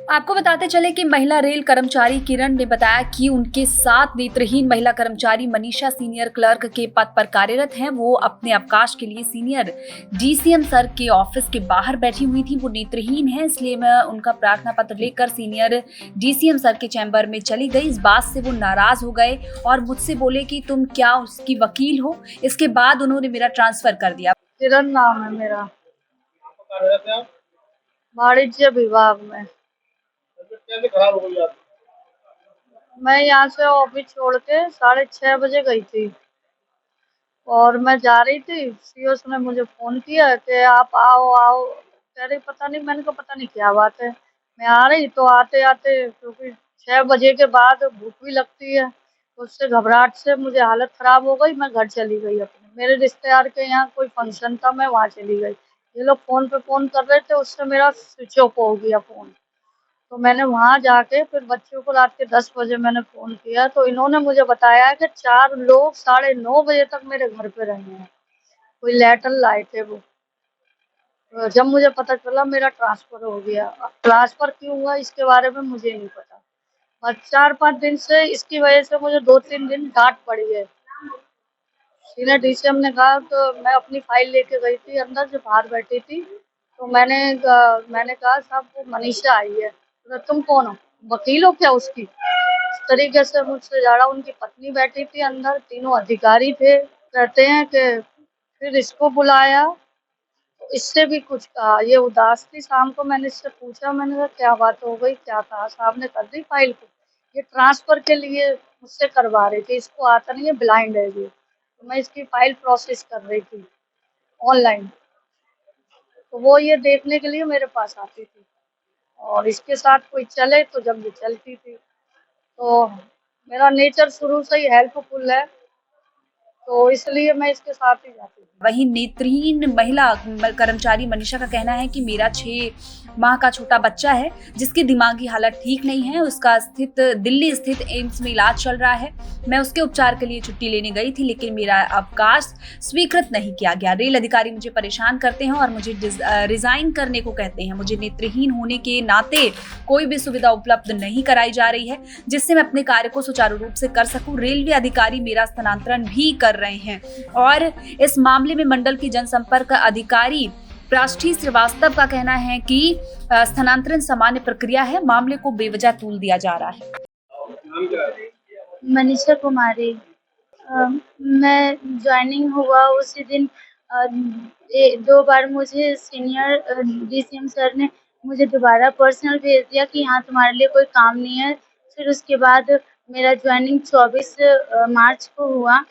आपको बताते चले कि महिला रेल कर्मचारी किरण ने बताया कि उनके साथ नेत्रहीन महिला कर्मचारी मनीषा सीनियर क्लर्क के पद पर कार्यरत हैं। वो अपने अवकाश के लिए सीनियर डीसीएम सर के ऑफिस के बाहर बैठी हुई थी। वो नेत्रहीन है, इसलिए मैं उनका प्रार्थना पत्र लेकर सीनियर डीसीएम सर के चैम्बर में चली गई। इस बात से वो नाराज हो गए और मुझसे बोले कि तुम क्या उसकी वकील हो। इसके बाद उन्होंने मेरा ट्रांसफर कर दिया। किरण नाम है मेरा, वाणिज्य विभाग में। कैसे खराब हो गई आप? मैं यहाँ से ऑफिस छोड़ के 6:30 बजे गई थी और मैं जा रही थी। सीओ ने मुझे फोन किया कि आप आओ आओ। कह रही पता नहीं, मैंने कहा पता नहीं क्या बात है। मैं आ रही तो आते आते, क्योंकि 6 बजे के बाद भूख भी लगती है, उससे घबराहट से मुझे हालत खराब हो गई। मैं घर चली गई अपने, मेरे रिश्तेदार के यहाँ कोई फंक्शन था, मैं वहाँ चली गई। ये लोग फोन पे फोन कर रहे थे, उससे मेरा स्विच ऑफ हो गया फोन। तो मैंने वहाँ जाके फिर बच्चों को रात के 10 बजे मैंने फ़ोन किया, तो इन्होंने मुझे बताया कि 4 लोग 9:30 बजे तक मेरे घर पे रहे हैं। कोई लेटर लाए थे वो। तो जब मुझे पता चला मेरा ट्रांसफ़र हो गया। अब ट्रांसफ़र क्यों हुआ इसके बारे में मुझे नहीं पता। और 4-5 दिन से इसकी वजह से मुझे 2-3 दिन डाँट पड़ी है। सीनियर डीसीएम ने कहा, तो मैं अपनी फ़ाइल लेके गई थी अंदर, जो बाहर बैठी थी। तो मैंने कहा साहब वो मनीषा आई है। तो तुम कौन हो? वकील हो क्या उसकी? इस तरीके से मुझसे झाड़ा। उनकी पत्नी बैठी थी अंदर, तीनों अधिकारी थे। कहते हैं कि फिर इसको बुलाया, तो इससे भी कुछ कहा। ये उदास थी। शाम को मैंने इससे पूछा, मैंने कहा क्या बात हो गई, क्या कहा? साहब ने कर दी फाइल को। ये ट्रांसफर के लिए मुझसे करवा रही थी, इसको आता नहीं है, ब्लाइंड है ये। तो मैं इसकी फाइल प्रोसेस कर रही थी ऑनलाइन, तो वो ये देखने के लिए मेरे पास आती थी और इसके साथ कोई चले तो जब ये चलती थी। तो मेरा नेचर शुरू से ही हेल्पफुल है, तो इसलिए मैं इसके साथ ही जाती हूँ। वहीं नेत्रहीन महिला कर्मचारी मनीषा का कहना है कि मेरा 6 माह का छोटा बच्चा है जिसकी दिमागी हालत ठीक नहीं है। उसका दिल्ली स्थित एम्स में इलाज चल रहा है। मैं उसके उपचार के लिए छुट्टी लेने गई थी, लेकिन मेरा अवकाश स्वीकृत नहीं किया गया। रेल अधिकारी मुझे परेशान करते हैं और मुझे रिजाइन करने को कहते हैं। मुझे नेत्रहीन होने के नाते कोई भी सुविधा उपलब्ध नहीं कराई जा रही है जिससे मैं अपने कार्य को सुचारू रूप से कर सकूं। रेलवे अधिकारी मेरा स्थानांतरण भी कर रहे हैं और इस मामले में मंडल की जनसंपर्क अधिकारी प्राष्ठी श्रीवास्तव का कहना है कि स्थानांतरण सामान्य प्रक्रिया है, मामले को बेवजह तूल दिया जा रहा है। नाम क्या है? मनीषा कुमारी। मैं ज्वाइनिंग हुआ उसी दिन। 2 बार मुझे सीनियर डीसीएम सर ने मुझे दोबारा पर्सनल भेज दिया कि यहाँ तुम्हारे लिए कोई काम नहीं है। फिर उसके बाद मेरा ज्वाइनिंग 24 मार्च को हुआ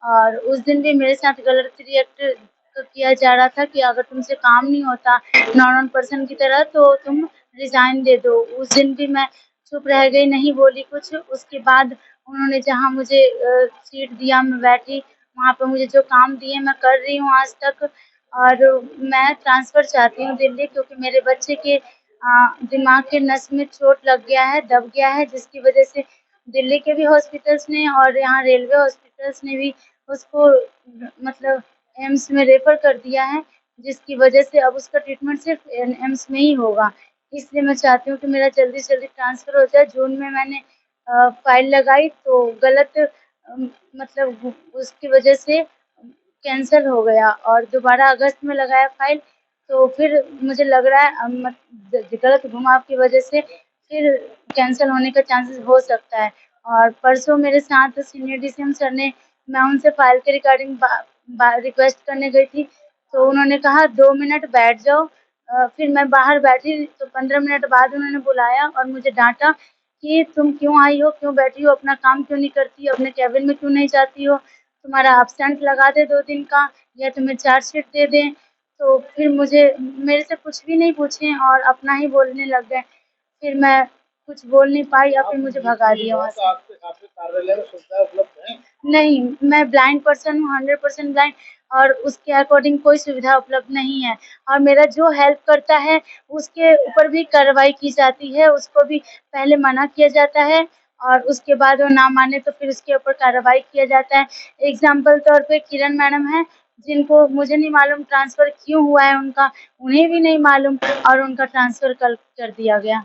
और उस दिन भी मेरे साथ गलत रिएक्ट किया जा रहा था कि अगर तुमसे काम नहीं होता नॉर्मल पर्सन की तरह तो तुम रिज़ाइन दे दो। उस दिन भी मैं चुप रह गई, नहीं बोली कुछ। उसके बाद उन्होंने जहाँ मुझे सीट दिया, मैं बैठी, वहाँ पे मुझे जो काम दिए मैं कर रही हूँ आज तक। और मैं ट्रांसफ़र चाहती हूँ दिल्ली, क्योंकि मेरे बच्चे के दिमाग के नस में चोट लग गया है, दब गया है, जिसकी वजह से दिल्ली के भी हॉस्पिटल्स ने और यहाँ रेलवे हॉस्पिटल्स ने भी उसको मतलब एम्स में रेफ़र कर दिया है, जिसकी वजह से अब उसका ट्रीटमेंट सिर्फ़ एम्स में ही होगा। इसलिए मैं चाहती हूँ कि मेरा जल्दी से जल्दी ट्रांसफ़र हो जाए। जून में मैंने फ़ाइल लगाई तो गलत मतलब उसकी वजह से कैंसल हो गया और दोबारा अगस्त में लगाया फ़ाइल, तो फिर मुझे लग रहा है गलत घुमाव की वजह से फिर कैंसल होने का चांसेस हो सकता है। और परसों मेरे साथ सीनियर डीसीएम सर ने, मैं उनसे फ़ाइल के रिगार्डिंग रिक्वेस्ट करने गई थी, तो उन्होंने कहा 2 मिनट बैठ जाओ। फिर मैं बाहर बैठी तो 15 मिनट बाद उन्होंने बुलाया और मुझे डाँटा कि तुम क्यों आई हो, क्यों बैठी हो, अपना काम क्यों नहीं करती हो, अपने केबिन में क्यों नहीं जाती हो, तुम्हारा एब्सेंट लगा दें 2 दिन का या तुम्हें चार्जशीट दे दें। तो फिर मेरे से कुछ भी नहीं पूछे और अपना ही बोलने लग गए। फिर मैं कुछ बोल नहीं पाई और फिर मुझे भगा दिया वहाँ से। आपके आपके कार्यालय में सुविधाएं उपलब्ध हैं? नहीं, मैं ब्लाइंड पर्सन हूँ, 100% ब्लाइंड, और उसके अकॉर्डिंग कोई सुविधा उपलब्ध नहीं है और मेरा जो हेल्प करता है उसके ऊपर भी कार्रवाई की जाती है, उसको भी पहले मना किया जाता है और उसके बाद वो ना माने तो फिर उसके ऊपर कार्रवाई किया जाता है। एग्ज़ाम्पल तौर पे किरण मैडम हैं, जिनको मुझे नहीं मालूम ट्रांसफ़र क्यों हुआ है उनका, उन्हें भी नहीं मालूम और उनका ट्रांसफ़र कर दिया गया।